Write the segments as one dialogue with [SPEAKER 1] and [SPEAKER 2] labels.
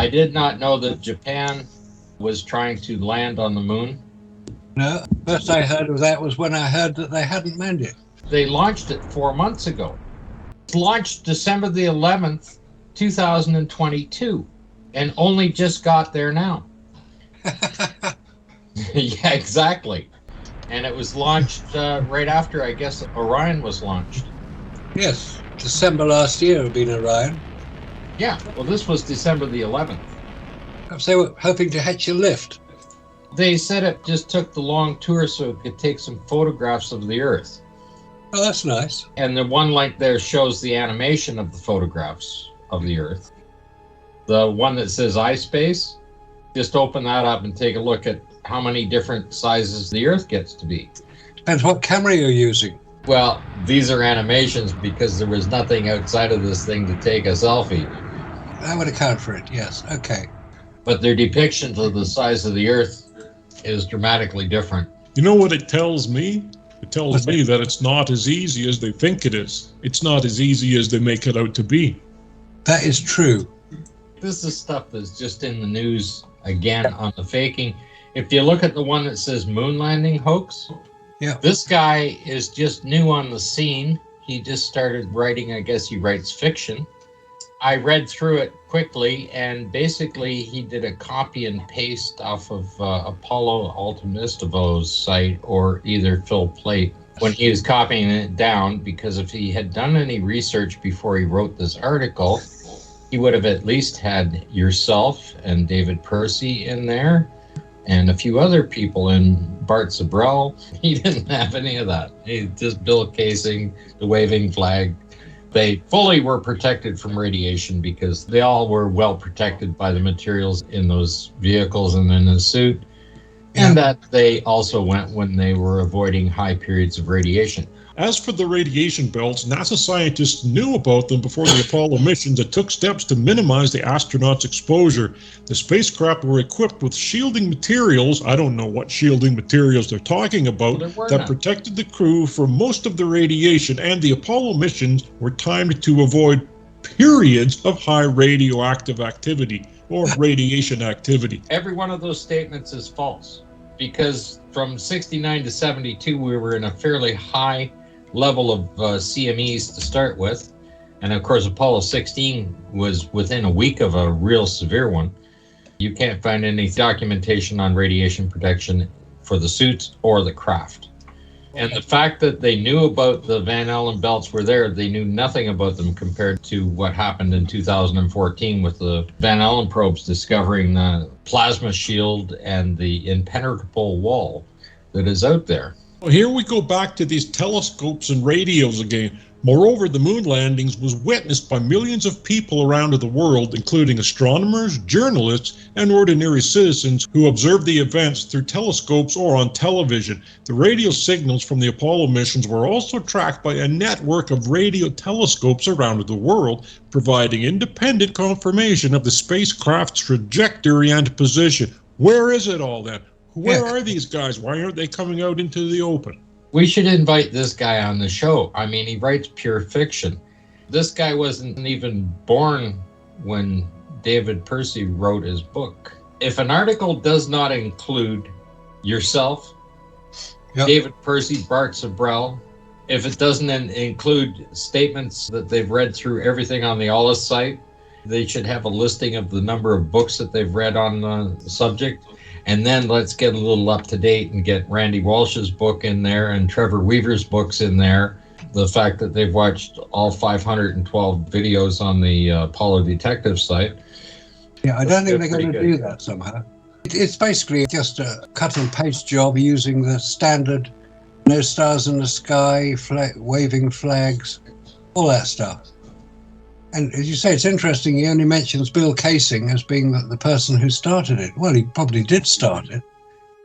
[SPEAKER 1] I did not know that Japan was trying to land on the moon.
[SPEAKER 2] No, first I heard of that was when I heard that they hadn't manned it.
[SPEAKER 1] They launched it 4 months ago. It launched December the 11th, 2022, and only just got there now. Yeah, exactly. And it was launched right after, I guess, Orion was launched.
[SPEAKER 2] Yes, December last year had been Orion.
[SPEAKER 1] Yeah, well, this was December the 11th.
[SPEAKER 2] Perhaps they were hoping to hitch a lift.
[SPEAKER 1] They said it just took the long tour so it could take some photographs of the Earth.
[SPEAKER 2] Oh, that's nice.
[SPEAKER 1] And the one link there shows the animation of the photographs of the Earth. The one that says iSpace, just open that up and take a look at how many different sizes the Earth gets to be.
[SPEAKER 2] Depends what camera you're using.
[SPEAKER 1] Well, these are animations because there was nothing outside of this thing to take a selfie.
[SPEAKER 2] That would account for it, yes. Okay.
[SPEAKER 1] But their depictions of the size of the Earth is dramatically different.
[SPEAKER 3] You know what it tells me? It tells me that it's not as easy as they think it is. It's not as easy as they make it out to be.
[SPEAKER 2] That is true.
[SPEAKER 1] This is stuff that's just in the news again on the faking. If you look at the one that says moon landing hoax,
[SPEAKER 2] yeah,
[SPEAKER 1] this guy is just new on the scene. He just started writing, I guess he writes fiction. I read through it quickly, and basically he did a copy and paste off of Apollo Altimistivo's site or either Phil Plait when he was copying it down, because if he had done any research before he wrote this article, he would have at least had yourself and David Percy in there and a few other people in Bart Zabrell. He didn't have any of that. He just Bill Casing, the waving flag. They fully were protected from radiation because they all were well protected by the materials in those vehicles and in the suit. And that they also went when they were avoiding high periods of radiation.
[SPEAKER 3] As for the radiation belts, NASA scientists knew about them before the Apollo missions and took steps to minimize the astronauts' exposure. The spacecraft were equipped with shielding materials, I don't know what shielding materials they're talking about, that protected the crew from most of the radiation, and the Apollo missions were timed to avoid periods of high radioactive activity or radiation activity.
[SPEAKER 1] Every one of those statements is false, because from 69 to 72, we were in a fairly high level of CMEs to start with. And of course, Apollo 16 was within a week of a real severe one. You can't find any documentation on radiation protection for the suits or the craft. And the fact that they knew about the Van Allen belts were there, they knew nothing about them compared to what happened in 2014 with the Van Allen probes discovering the plasma shield and the impenetrable wall that is out there.
[SPEAKER 3] Here we go back to these telescopes and radios again. Moreover, the moon landings was witnessed by millions of people around the world, including astronomers, journalists, and ordinary citizens who observed the events through telescopes or on television. The radio signals from the Apollo missions were also tracked by a network of radio telescopes around the world, providing independent confirmation of the spacecraft's trajectory and position. Where is it all then? Where are these guys? Why aren't they coming out into the open?
[SPEAKER 1] We should invite this guy on the show. I mean, he writes pure fiction. This guy wasn't even born when David Percy wrote his book. If an article does not include yourself, David Percy, Bart Zabrell, if it doesn't include statements that they've read through everything on the Ollis site, they should have a listing of the number of books that they've read on the subject. And then let's get a little up to date and get Randy Walsh's book in there and Trevor Weaver's books in there. The fact that they've watched all 512 videos on the Apollo Detective site.
[SPEAKER 2] Yeah, I don't think they're going to do that somehow. It's basically just a cut and paste job using the standard no stars in the sky, waving flags, all that stuff. And as you say, it's interesting, he only mentions Bill Casing as being the person who started it. Well, he probably did start it.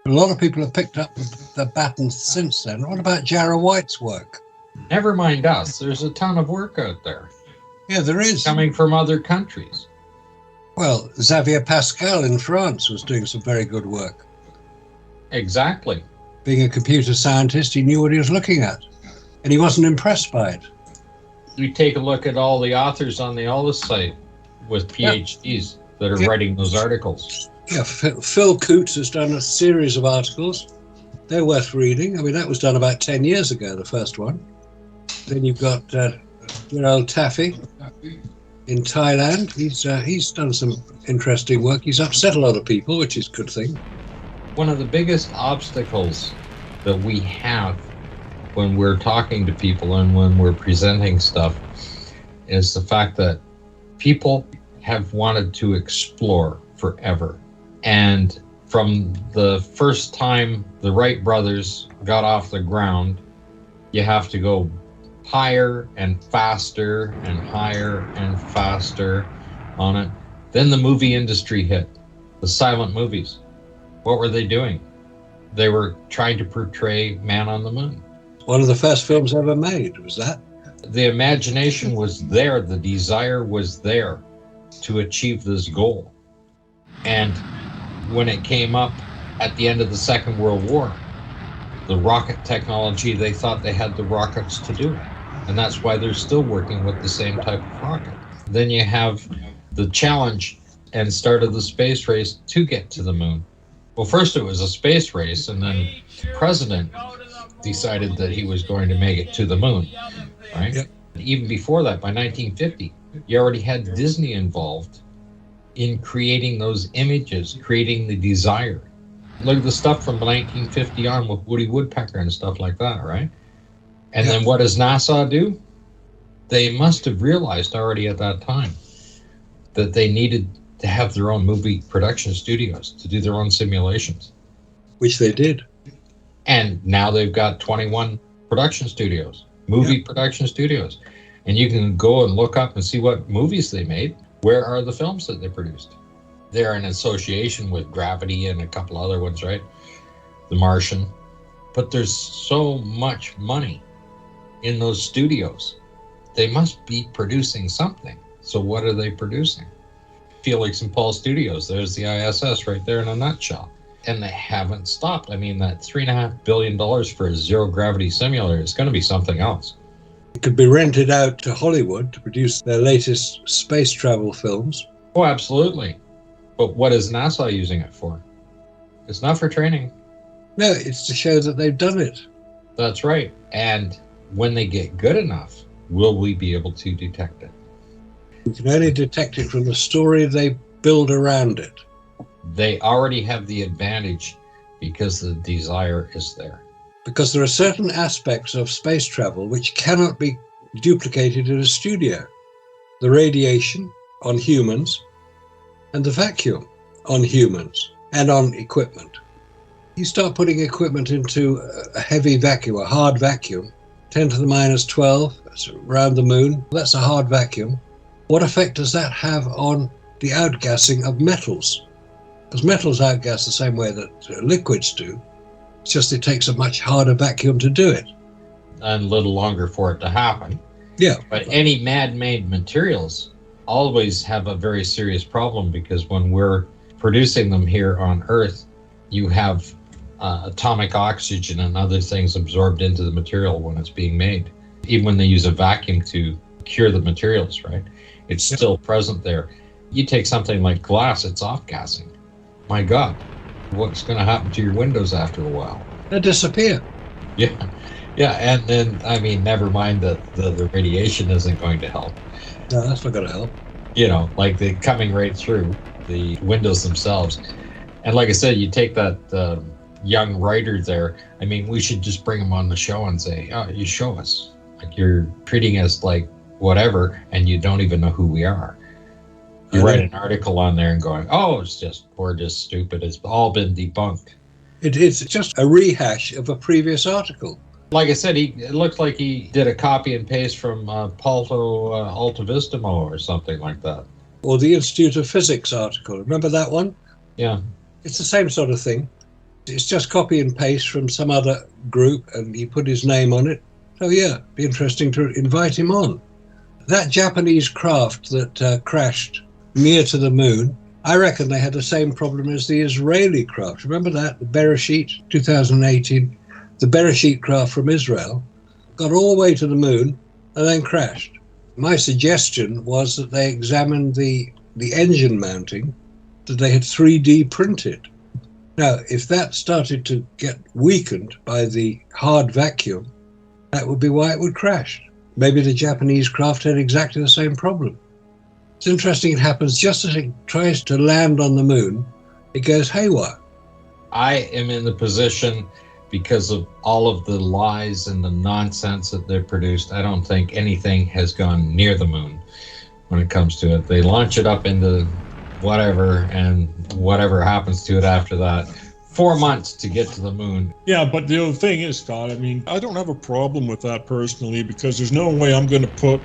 [SPEAKER 2] But a lot of people have picked up the baton since then. What about Jarrah White's work?
[SPEAKER 1] Never mind us. There's a ton of work out there.
[SPEAKER 2] Yeah, there is.
[SPEAKER 1] Coming from other countries.
[SPEAKER 2] Well, Xavier Pascal in France was doing some very good work.
[SPEAKER 1] Exactly.
[SPEAKER 2] Being a computer scientist, he knew what he was looking at. And he wasn't impressed by it.
[SPEAKER 1] You take a look at all the authors on the Ollis site with PhDs. that are writing those articles.
[SPEAKER 2] Yeah, Phil Coots has done a series of articles. They're worth reading. I mean, that was done about 10 years ago, the first one. Then you've got your old Taffy in Thailand. He's done some interesting work. He's upset a lot of people, which is a good thing.
[SPEAKER 1] One of the biggest obstacles that we have when we're talking to people and when we're presenting stuff is the fact that people have wanted to explore forever. And from the first time the Wright brothers got off the ground, you have to go higher and faster and higher and faster on it. Then the movie industry hit, the silent movies. What were they doing? They were trying to portray man on the moon.
[SPEAKER 2] One of the first films ever made was that.
[SPEAKER 1] The imagination was there, the desire was there to achieve this goal. And when it came up at the end of the Second World War, the rocket technology, they thought they had the rockets to do it. And that's why they're still working with the same type of rocket. Then you have the challenge and start of the space race to get to the moon. Well, first it was a space race, and then the president decided that he was going to make it to the moon, right? Yep. Even before that, by 1950, you already had Disney involved in creating those images, creating the desire. Look at the stuff from 1950 on with Woody Woodpecker and stuff like that, right? And then what does NASA do? They must have realized already at that time that they needed to have their own movie production studios to do their own simulations.
[SPEAKER 2] Which they did.
[SPEAKER 1] And now they've got 21 production studios, movie production studios. And you can go and look up and see what movies they made. Where are the films that they produced? They're in association with Gravity and a couple other ones, right? The Martian. But there's so much money in those studios. They must be producing something. So what are they producing? Felix and Paul Studios, there's the ISS right there in a nutshell. And they haven't stopped. I mean, that $3.5 billion for a zero-gravity simulator is going to be something else.
[SPEAKER 2] It could be rented out to Hollywood to produce their latest space travel films.
[SPEAKER 1] Oh, absolutely. But what is NASA using it for? It's not for training.
[SPEAKER 2] No, it's to show that they've done it.
[SPEAKER 1] That's right. And when they get good enough, will we be able to detect it?
[SPEAKER 2] We can only detect it from the story they build around it.
[SPEAKER 1] They already have the advantage because the desire is there.
[SPEAKER 2] Because there are certain aspects of space travel which cannot be duplicated in a studio. The radiation on humans and the vacuum on humans and on equipment. You start putting equipment into a heavy vacuum, a hard vacuum, 10 to the minus 12, that's around the moon, that's a hard vacuum. What effect does that have on the outgassing of metals? Because metals outgas the same way that liquids do. It's just it takes a much harder vacuum to do it.
[SPEAKER 1] And a little longer for it to happen.
[SPEAKER 2] Yeah.
[SPEAKER 1] But any man-made materials always have a very serious problem, because when we're producing them here on Earth, you have atomic oxygen and other things absorbed into the material when it's being made. Even when they use a vacuum to cure the materials, right? It's still present there. You take something like glass, it's off-gassing. My God, what's going to happen to your windows after a while?
[SPEAKER 2] They disappear.
[SPEAKER 1] Yeah, and then, I mean, never mind that the radiation isn't going to help.
[SPEAKER 2] No, that's not going to help.
[SPEAKER 1] You know, like they're coming right through the windows themselves. And like I said, you take that young writer there, I mean, we should just bring him on the show and say, oh, you show us. Like, you're treating us like whatever, and you don't even know who we are. You write an article on there and going, oh, we're just stupid. It's all been debunked.
[SPEAKER 2] It's just a rehash of a previous article.
[SPEAKER 1] Like I said, it looks like he did a copy and paste from Palto Altavistimo or something like that.
[SPEAKER 2] Or the Institute of Physics article. Remember that one?
[SPEAKER 1] Yeah.
[SPEAKER 2] It's the same sort of thing. It's just copy and paste from some other group, and he put his name on it. So yeah, be interesting to invite him on. That Japanese craft that crashed near to the moon, I reckon they had the same problem as the Israeli craft. Remember that? The Bereshit, 2018, the Bereshit craft from Israel got all the way to the moon and then crashed. My suggestion was that they examined the the engine mounting that they had 3D printed. Now, if that started to get weakened by the hard vacuum, that would be why it would crash. Maybe the Japanese craft had exactly the same problem. It's interesting, it happens just as it tries to land on the moon, it goes haywire.
[SPEAKER 1] I am in the position, because of all of the lies and the nonsense that they've produced, I don't think anything has gone near the moon when it comes to it. They launch it up into whatever, and whatever happens to it after that. 4 months to get to the moon.
[SPEAKER 3] Yeah, but the other thing is, Scott, I mean, I don't have a problem with that personally, because there's no way I'm going to put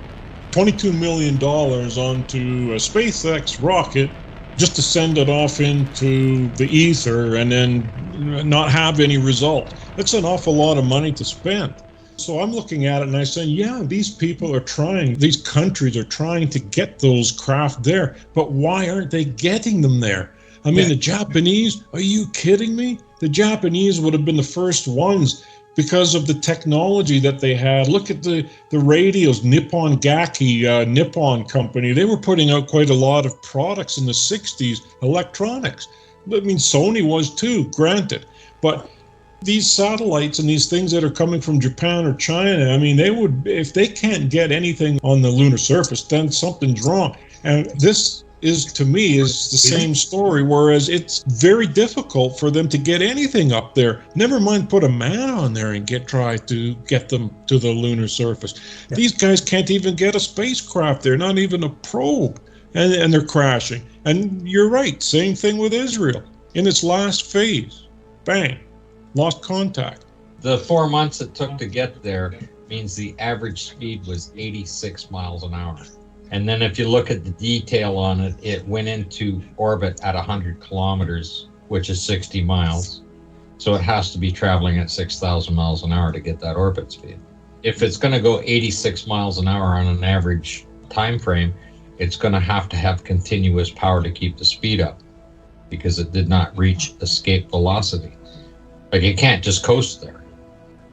[SPEAKER 3] $22 million onto a SpaceX rocket just to send it off into the ether and then not have any result. That's an awful lot of money to spend. So I'm looking at it and I say, yeah, these people are trying, these countries are trying to get those craft there, but why aren't they getting them there? I mean, the Japanese, are you kidding me? The Japanese would have been the first ones because of the technology that they had. Look at the radios, Nippon Gaki, Nippon company. They were putting out quite a lot of products in the 60s, electronics. I mean, Sony was too, granted. But these satellites and these things that are coming from Japan or China, I mean, they would, if they can't get anything on the lunar surface, then something's wrong. And this is, to me, is the same story, whereas it's very difficult for them to get anything up there. Never mind put a man on there and try to get them to the lunar surface. Yeah. These guys can't even get a spacecraft there, not even a probe, and they're crashing. And you're right, same thing with Israel. In its last phase, bang, lost contact.
[SPEAKER 1] The 4 months it took to get there means the average speed was 86 miles an hour. And then if you look at the detail on it, it went into orbit at 100 kilometers, which is 60 miles. So it has to be traveling at 6,000 miles an hour to get that orbit speed. If it's going to go 86 miles an hour on an average time frame, it's going to have continuous power to keep the speed up, because it did not reach escape velocity. Like, it can't just coast there.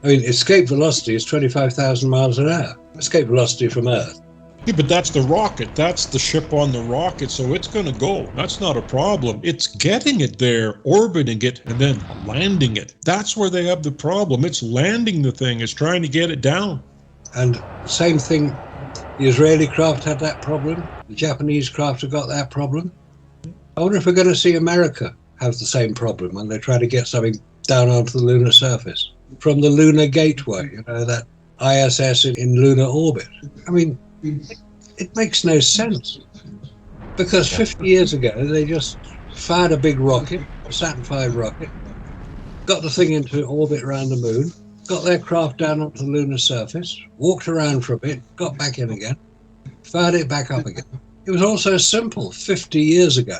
[SPEAKER 2] I mean, escape velocity is 25,000 miles an hour. Escape velocity from Earth.
[SPEAKER 3] Yeah, but that's the rocket. That's the ship on the rocket, so it's going to go. That's not a problem. It's getting it there, orbiting it, and then landing it. That's where they have the problem. It's landing the thing. It's trying to get it down.
[SPEAKER 2] And same thing, the Israeli craft had that problem. The Japanese craft have got that problem. I wonder if we're going to see America have the same problem when they try to get something down onto the lunar surface. From the lunar gateway, you know, that ISS in lunar orbit. I mean, it makes no sense, because 50 years ago they just fired a big rocket, a Saturn V rocket, got the thing into orbit around the moon, got their craft down onto the lunar surface, walked around for a bit, got back in again, fired it back up again. It was all so simple 50 years ago,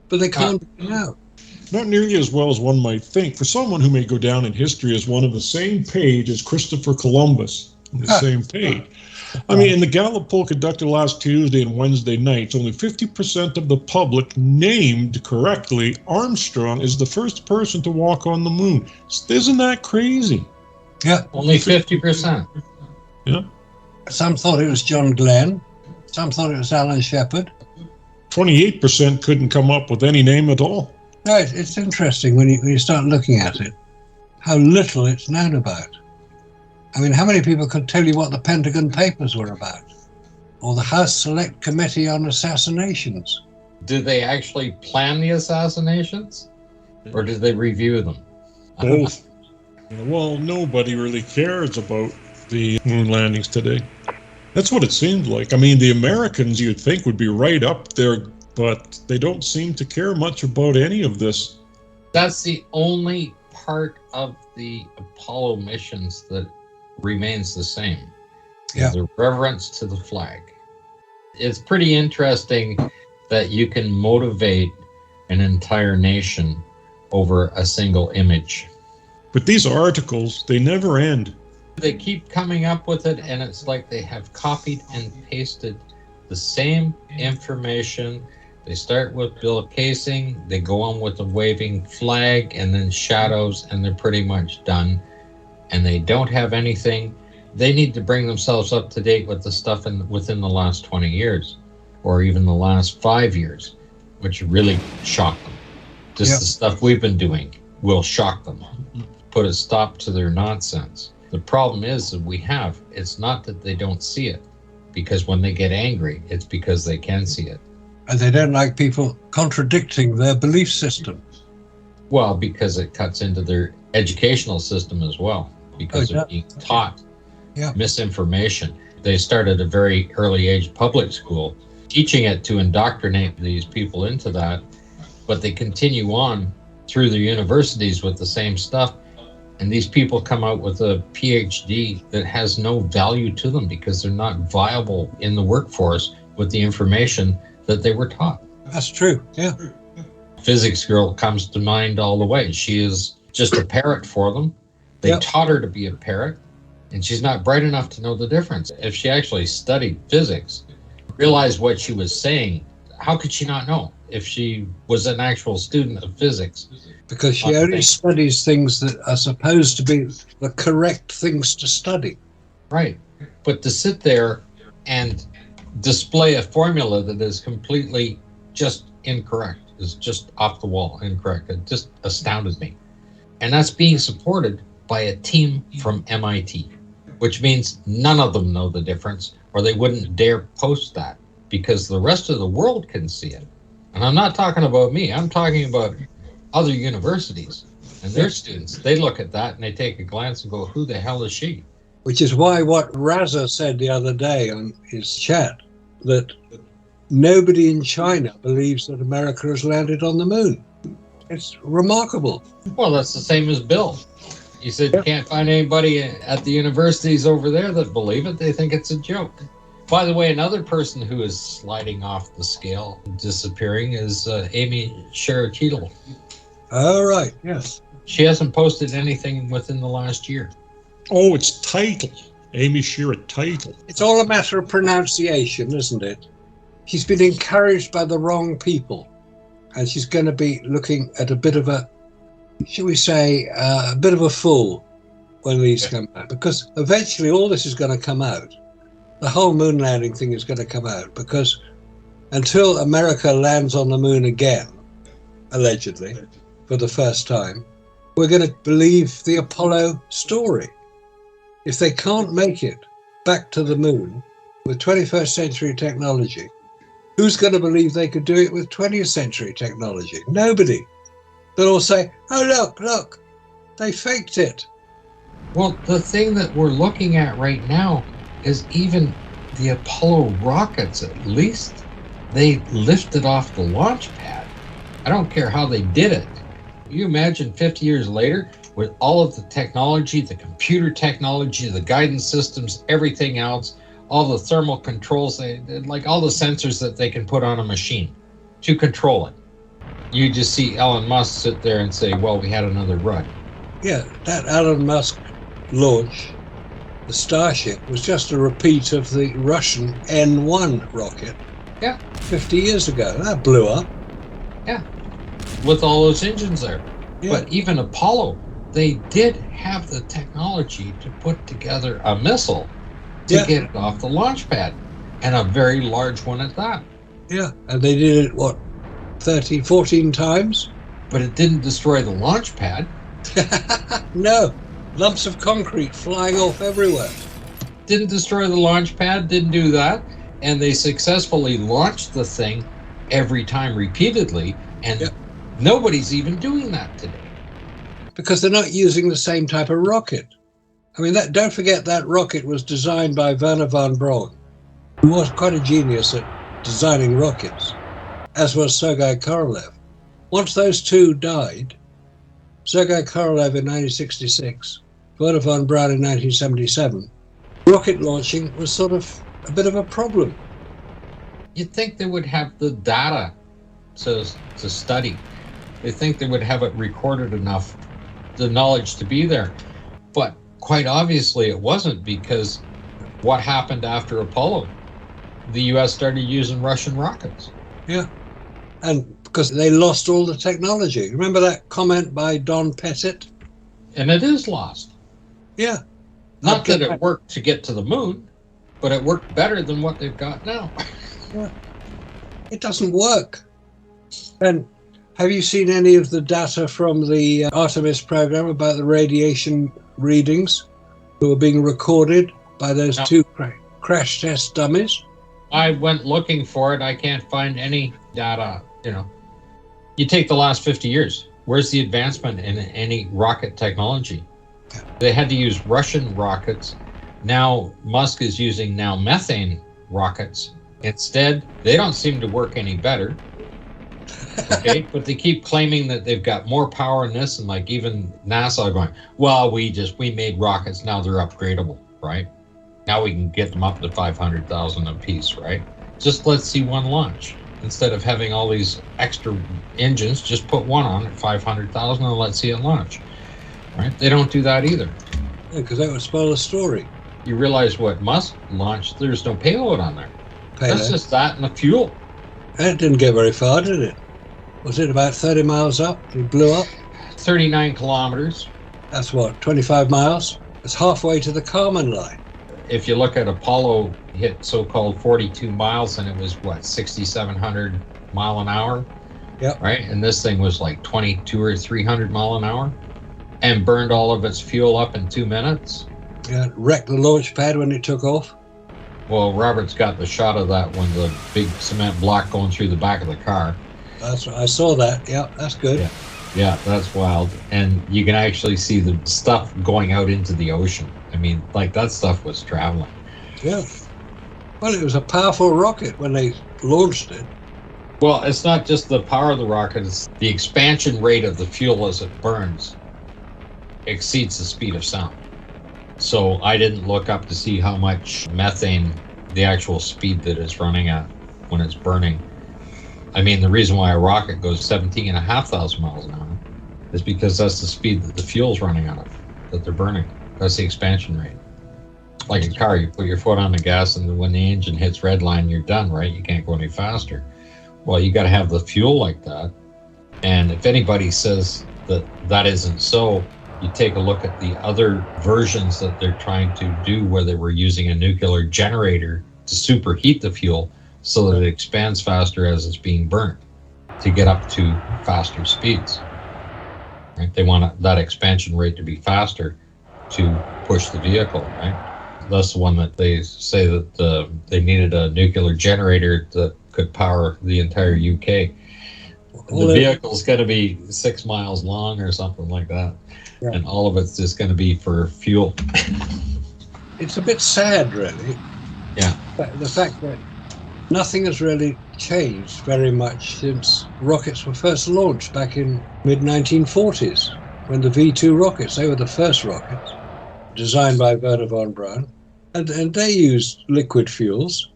[SPEAKER 2] but they can't do it now.
[SPEAKER 3] Not nearly as well as one might think. For someone who may go down in history as one of the same page as Christopher Columbus, on the same page. I mean, in the Gallup poll conducted last Tuesday and Wednesday nights, only 50% of the public named correctly Armstrong as the first person to walk on the moon. Isn't that crazy?
[SPEAKER 2] Yeah.
[SPEAKER 1] Only 50%.
[SPEAKER 3] Yeah.
[SPEAKER 2] Some thought it was John Glenn. Some thought it was Alan Shepard.
[SPEAKER 3] 28% couldn't come up with any name at all.
[SPEAKER 2] No, it's interesting when you start looking at it, how little it's known about. I mean, how many people could tell you what the Pentagon Papers were about? Or the House Select Committee on Assassinations?
[SPEAKER 1] Did they actually plan the assassinations? Or did they review them?
[SPEAKER 2] Both.
[SPEAKER 3] Well, nobody really cares about the moon landings today. That's what it seems like. I mean, the Americans, you'd think, would be right up there, but they don't seem to care much about any of this.
[SPEAKER 1] That's the only part of the Apollo missions that remains the same.
[SPEAKER 2] Yeah.
[SPEAKER 1] The reverence to the flag. It's pretty interesting that you can motivate an entire nation over a single image.
[SPEAKER 3] But these articles, they never end.
[SPEAKER 1] They keep coming up with it, and it's like they have copied and pasted the same information. They start with Bill Casing, they go on with the waving flag, and then shadows, and they're pretty much done. And they don't have anything. They need to bring themselves up to date with the stuff within the last 20 years. or even the last 5 years, which really shocked them. Just the stuff we've been doing will shock them, put a stop to their nonsense. The problem is that it's not that they don't see it, because when they get angry, it's because they can see it.
[SPEAKER 2] And they don't like people contradicting their belief system.
[SPEAKER 1] Well, because it cuts into their educational system as well, because they're being taught misinformation. They start at a very early age public school, teaching it to indoctrinate these people into that, but they continue on through the universities with the same stuff. And these people come out with a PhD that has no value to them because they're not viable in the workforce with the information that they were taught.
[SPEAKER 2] That's true, yeah.
[SPEAKER 1] Physics girl comes to mind all the way. She is just a parrot for them. They taught her to be a parrot, and she's not bright enough to know the difference. If she actually studied physics, realized what she was saying, how could she not know if she was an actual student of physics?
[SPEAKER 2] Because she only studies things that are supposed to be the correct things to study.
[SPEAKER 1] Right. But to sit there and display a formula that is completely just incorrect, is just off the wall incorrect, it just astounded me. And that's being supported by a team from MIT, which means none of them know the difference, or they wouldn't dare post that, because the rest of the world can see it. And I'm not talking about me, I'm talking about other universities and their students. They look at that and they take a glance and go, who the hell is she?
[SPEAKER 2] Which is why what Raza said the other day on his chat, that nobody in China believes that America has landed on the moon. It's remarkable.
[SPEAKER 1] Well, that's the same as Bill. He said you can't find anybody at the universities over there that believe it. They think it's a joke. By the way, another person who is sliding off the scale, disappearing, is Amy Sherrill.
[SPEAKER 2] All right, yes.
[SPEAKER 1] She hasn't posted anything within the last year.
[SPEAKER 3] Oh, it's title. Amy Sherrill title.
[SPEAKER 2] It's all a matter of pronunciation, isn't it? She's been encouraged by the wrong people. And she's going to be looking at a bit of a, shall we say, a bit of a fool when these come out. Because eventually all this is going to come out. The whole moon landing thing is going to come out. Because until America lands on the moon again, allegedly, for the first time, we're going to believe the Apollo story. If they can't make it back to the moon with 21st century technology, who's going to believe they could do it with 20th century technology? Nobody. They'll all say, oh, look, they faked it.
[SPEAKER 1] Well, the thing that we're looking at right now is even the Apollo rockets, at least they lifted off the launch pad. I don't care how they did it. You imagine 50 years later, with all of the technology, the computer technology, the guidance systems, everything else, all the thermal controls, like all the sensors that they can put on a machine to control it. You just see Elon Musk sit there and say, well, we had another run.
[SPEAKER 2] Yeah, that Elon Musk launch, the Starship, was just a repeat of the Russian N-1 rocket.
[SPEAKER 1] Yeah.
[SPEAKER 2] 50 years ago. That blew up.
[SPEAKER 1] Yeah. With all those engines there.
[SPEAKER 2] Yeah.
[SPEAKER 1] But even Apollo, they did have the technology to put together a missile to get it off the launch pad, and a very large one at that.
[SPEAKER 2] Yeah, and they did it, what, 13, 14 times?
[SPEAKER 1] But it didn't destroy the launch pad.
[SPEAKER 2] No, lumps of concrete flying off everywhere.
[SPEAKER 1] Didn't destroy the launch pad, didn't do that, and they successfully launched the thing every time repeatedly, and nobody's even doing that today.
[SPEAKER 2] Because they're not using the same type of rocket. I mean, don't forget that rocket was designed by Wernher von Braun, who was quite a genius at designing rockets, as was Sergei Korolev. Once those two died, Sergei Korolev in 1966, Wernher von Braun in 1977, rocket launching was sort of a bit of a problem.
[SPEAKER 1] You'd think they would have the data to study. They think they would have it recorded enough, the knowledge to be there. But quite obviously it wasn't, because what happened after Apollo? The US started using Russian rockets.
[SPEAKER 2] Yeah, and because they lost all the technology. Remember that comment by Don Pettit?
[SPEAKER 1] And it is lost.
[SPEAKER 2] Yeah.
[SPEAKER 1] Not that it worked to get to the moon, but it worked better than what they've got now.
[SPEAKER 2] Yeah. It doesn't work. And have you seen any of the data from the Artemis program about the radiation readings that were being recorded by those two crash test dummies?
[SPEAKER 1] I went looking for it. I can't find any data. You take the last 50 years. Where's the advancement in any rocket technology? They had to use Russian rockets. Now Musk is using methane rockets. Instead, they don't seem to work any better. Okay, but they keep claiming that they've got more power in this, and like even NASA going, well, we made rockets, now they're upgradable, right? Now we can get them up to 500,000 a piece, right? Just let's see one launch. Instead of having all these extra engines, just put one on at 500,000 and let's see it launch, right? They don't do that either.
[SPEAKER 2] Yeah, because that would spoil the story.
[SPEAKER 1] You realize what Musk launched, there's no payload on there. That's just that and the fuel.
[SPEAKER 2] And it didn't get very far, did it? Was it about 30 miles up? It blew up?
[SPEAKER 1] 39 kilometers.
[SPEAKER 2] That's what, 25 miles? It's halfway to the Kármán line.
[SPEAKER 1] If you look at Apollo, hit so-called 42 miles, and it was, 6,700 mile an hour?
[SPEAKER 2] Yep.
[SPEAKER 1] Right? And this thing was like 22 or 300 mile an hour and burned all of its fuel up in 2 minutes.
[SPEAKER 2] Yeah, it wrecked the launch pad when it took off.
[SPEAKER 1] Well, Robert's got the shot of that when the big cement block going through the back of the car.
[SPEAKER 2] That's right. I saw that. Yeah, that's good.
[SPEAKER 1] Yeah, that's wild. And you can actually see the stuff going out into the ocean. I mean, like that stuff was traveling.
[SPEAKER 2] Yeah. Well, it was a powerful rocket when they launched it.
[SPEAKER 1] Well, it's not just the power of the rocket, it's the expansion rate of the fuel as it burns exceeds the speed of sound. So I didn't look up to see how much methane, the actual speed that it's running at when it's burning. I mean, the reason why a rocket goes 17,500 miles an hour is because that's the speed that the fuel's running out of, that they're burning. That's the expansion rate. Like a car, you put your foot on the gas and when the engine hits red line, you're done, right? You can't go any faster. Well, you got to have the fuel like that. And if anybody says that that isn't so, you take a look at the other versions that they're trying to do where they were using a nuclear generator to superheat the fuel so that it expands faster as it's being burnt to get up to faster speeds. Right? They want that expansion rate to be faster to push the vehicle, right? That's the one that they say that they needed a nuclear generator that could power the entire UK. The vehicle's going to be 6 miles long or something like that. Yeah. And all of it's just going to be for fuel.
[SPEAKER 2] It's a bit sad, really.
[SPEAKER 1] Yeah.
[SPEAKER 2] The fact that nothing has really changed very much since rockets were first launched back in mid-1940s, when the V2 rockets, they were the first rockets, designed by Wernher von Braun, and they used liquid fuels,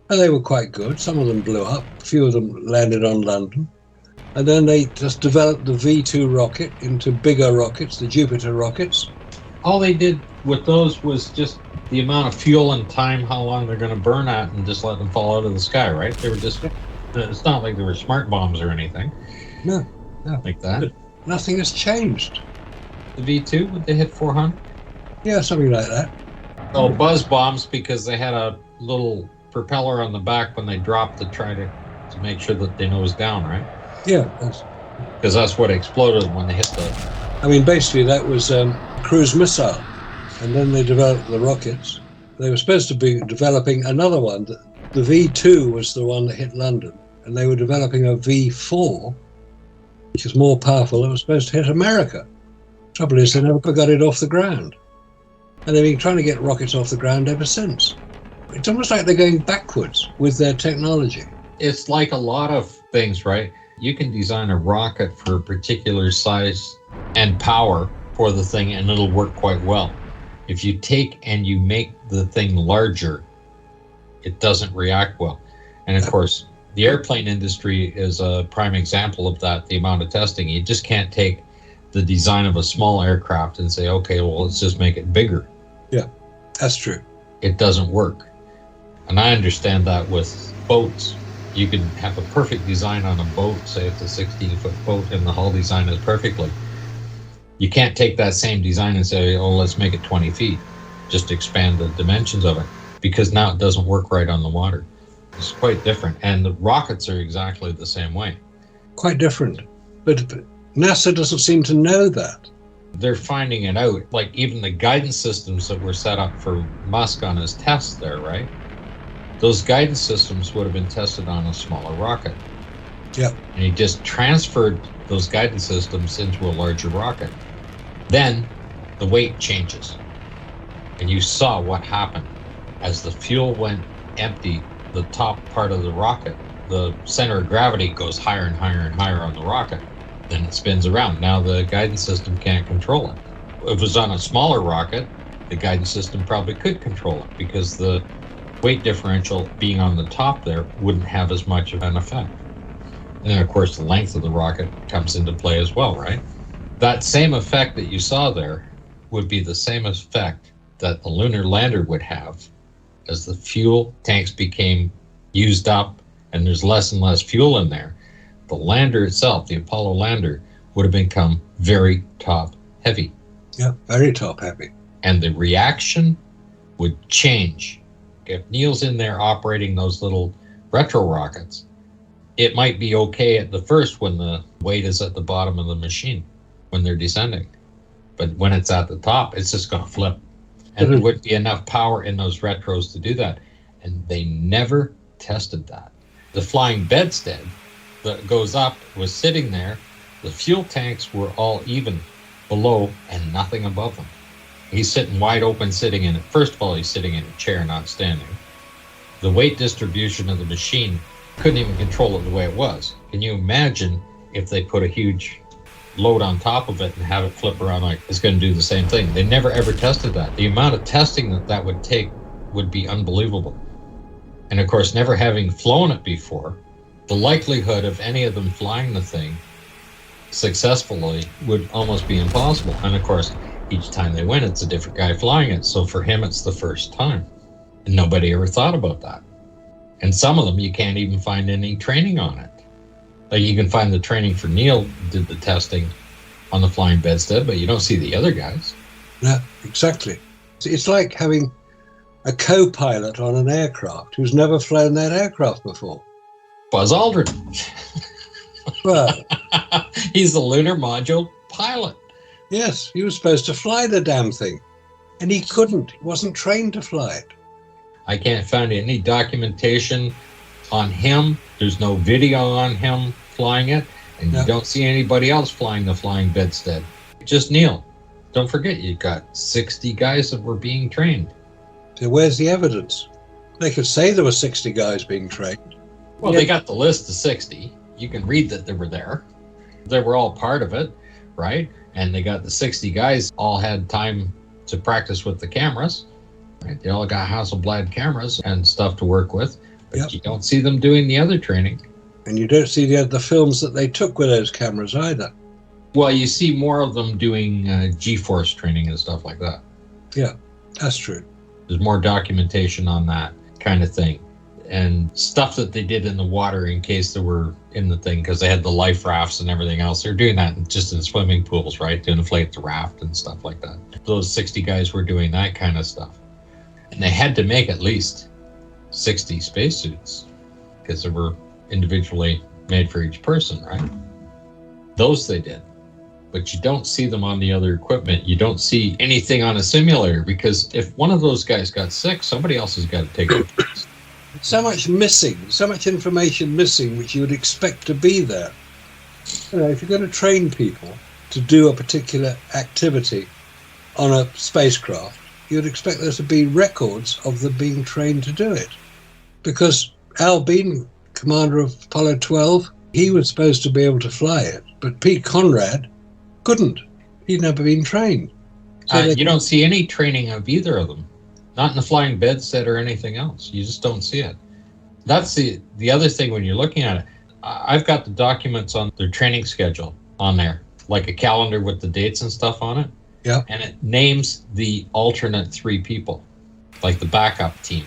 [SPEAKER 2] and they were quite good. Some of them blew up, a few of them landed on London. And then they just developed the V2 rocket into bigger rockets, the Jupiter rockets.
[SPEAKER 1] All they did with those was just the amount of fuel and time, how long they're going to burn at, and just let them fall out of the sky, right? They were just, it's not like they were smart bombs or anything.
[SPEAKER 2] No.
[SPEAKER 1] Like that.
[SPEAKER 2] But nothing has changed.
[SPEAKER 1] The V2, would they hit 400?
[SPEAKER 2] Yeah, something like that.
[SPEAKER 1] Oh, buzz bombs, because they had a little propeller on the back when they dropped to try to make sure that they nose down, right?
[SPEAKER 2] Yeah.
[SPEAKER 1] Because that's what exploded when they hit the...
[SPEAKER 2] I mean, basically that was cruise missile. And then they developed the rockets. They were supposed to be developing another one. The V2 was the one that hit London. And they were developing a V4, which is more powerful. It was supposed to hit America. Trouble is, they never got it off the ground. And they've been trying to get rockets off the ground ever since. It's almost like they're going backwards with their technology.
[SPEAKER 1] It's like a lot of things, right? You can design a rocket for a particular size and power for the thing, and it'll work quite well. If you take and you make the thing larger, it doesn't react well. And of course, the airplane industry is a prime example of that, the amount of testing. You just can't take the design of a small aircraft and say, okay, well, let's just make it bigger.
[SPEAKER 2] Yeah, that's true.
[SPEAKER 1] It doesn't work. And I understand that with boats. You can have a perfect design on a boat, say it's a 16-foot boat, and the hull design is perfectly. You can't take that same design and say, oh, let's make it 20 feet. Just expand the dimensions of it, because now it doesn't work right on the water. It's quite different. And the rockets are exactly the same way.
[SPEAKER 2] Quite different. But NASA doesn't seem to know that.
[SPEAKER 1] They're finding it out. Like even the guidance systems that were set up for Musk on his tests there, right? Those guidance systems would have been tested on a smaller rocket.
[SPEAKER 2] Yeah.
[SPEAKER 1] And he just transferred those guidance systems into a larger rocket. Then the weight changes. And you saw what happened. As the fuel went empty, the top part of the rocket, the center of gravity goes higher and higher and higher on the rocket. Then it spins around. Now the guidance system can't control it. If it was on a smaller rocket, the guidance system probably could control it because the weight differential being on the top there wouldn't have as much of an effect. And then, of course, the length of the rocket comes into play as well, right? That same effect that you saw there would be the same effect that the lunar lander would have as the fuel tanks became used up and there's less and less fuel in there. The lander itself, the Apollo lander, would have become very top heavy.
[SPEAKER 2] Yeah, very top heavy.
[SPEAKER 1] And the reaction would change. If Neil's in there operating those little retro rockets, it might be okay at the first when the weight is at the bottom of the machine, when they're descending. But when it's at the top, it's just going to flip. And there wouldn't be enough power in those retros to do that. And they never tested that. The flying bedstead that goes up was sitting there. The fuel tanks were all even below and nothing above them. He's sitting wide open, sitting in it. First of all, he's sitting in a chair, not standing. The weight distribution of the machine couldn't even control it the way it was. Can you imagine if they put a huge load on top of it and have it flip around like it's going to do the same thing? They never ever tested that. The amount of testing that would take would be unbelievable. And of course, never having flown it before, the likelihood of any of them flying the thing successfully would almost be impossible. And of course, each time they win, it's a different guy flying it. So for him, it's the first time. And nobody ever thought about that. And some of them, you can't even find any training on it. Like you can find the training for Neil did the testing on the flying bedstead, but you don't see the other guys.
[SPEAKER 2] Yeah, exactly. It's like having a co-pilot on an aircraft who's never flown that aircraft before.
[SPEAKER 1] Buzz Aldrin.
[SPEAKER 2] Well,
[SPEAKER 1] he's the lunar module pilot.
[SPEAKER 2] Yes, he was supposed to fly the damn thing. And he couldn't. He wasn't trained to fly it.
[SPEAKER 1] I can't find any documentation on him. There's no video on him flying it. And you don't see anybody else flying the flying bedstead. Just Neil. Don't forget, you've got 60 guys that were being trained.
[SPEAKER 2] So where's the evidence? They could say there were 60 guys being trained.
[SPEAKER 1] Well, they got the list of 60. You can read that they were there. They were all part of it, right? And they got the 60 guys all had time to practice with the cameras. Right? They all got Hasselblad cameras and stuff to work with, but you don't see them doing the other training.
[SPEAKER 2] And you don't see the films that they took with those cameras either.
[SPEAKER 1] Well, you see more of them doing G-force training and stuff like that.
[SPEAKER 2] Yeah, that's true.
[SPEAKER 1] There's more documentation on that kind of thing. And stuff that they did in the water in case they were in the thing, because they had the life rafts and everything else. They're doing that just in swimming pools, right? To inflate the raft and stuff like that. Those 60 guys were doing that kind of stuff. And they had to make at least 60 spacesuits because they were individually made for each person, right? Those they did. But you don't see them on the other equipment. You don't see anything on a simulator because if one of those guys got sick, somebody else has got to take it.
[SPEAKER 2] So much missing, so much information missing, which you would expect to be there. You know, if you're going to train people to do a particular activity on a spacecraft, you'd expect there to be records of them being trained to do it. Because Al Bean, commander of Apollo 12, he was supposed to be able to fly it, but Pete Conrad couldn't. He'd never been trained. So
[SPEAKER 1] you don't see any training of either of them. Not in the flying bedstead or anything else. You just don't see it. That's the other thing when you're looking at it. I've got the documents on their training schedule on there, like a calendar with the dates and stuff on it.
[SPEAKER 2] Yeah.
[SPEAKER 1] And it names the alternate 3 people, like the backup team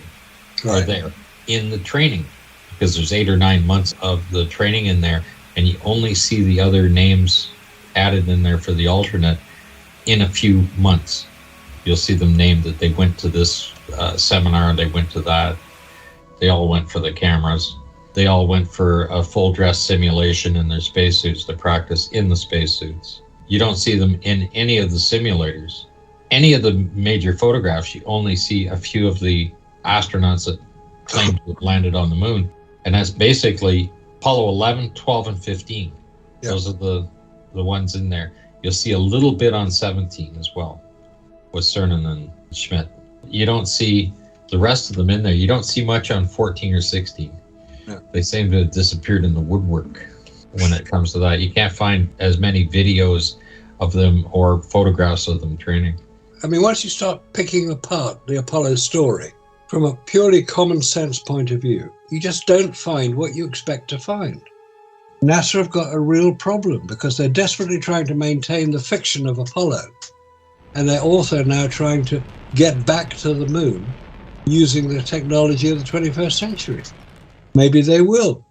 [SPEAKER 1] are there in the training, because there's 8 or 9 months of the training in there, and you only see the other names added in there for the alternate in a few months. You'll see them named that they went to this seminar, they went to that. They all went for the cameras. They all went for a full dress simulation in their spacesuits to practice in the spacesuits. You don't see them in any of the simulators. Any of the major photographs, you only see a few of the astronauts that claim to have landed on the moon. And that's basically Apollo 11, 12, and 15. Yep. Those are the ones in there. You'll see a little bit on 17 as well, with Cernan and Schmidt. You don't see the rest of them in there. You don't see much on 14 or 16. No. They seem to have disappeared in the woodwork when it comes to that. You can't find as many videos of them or photographs of them training.
[SPEAKER 2] I mean, once you start picking apart the Apollo story from a purely common sense point of view, you just don't find what you expect to find. NASA have got a real problem because they're desperately trying to maintain the fiction of Apollo. And they're also now trying to get back to the moon using the technology of the 21st century. Maybe they will.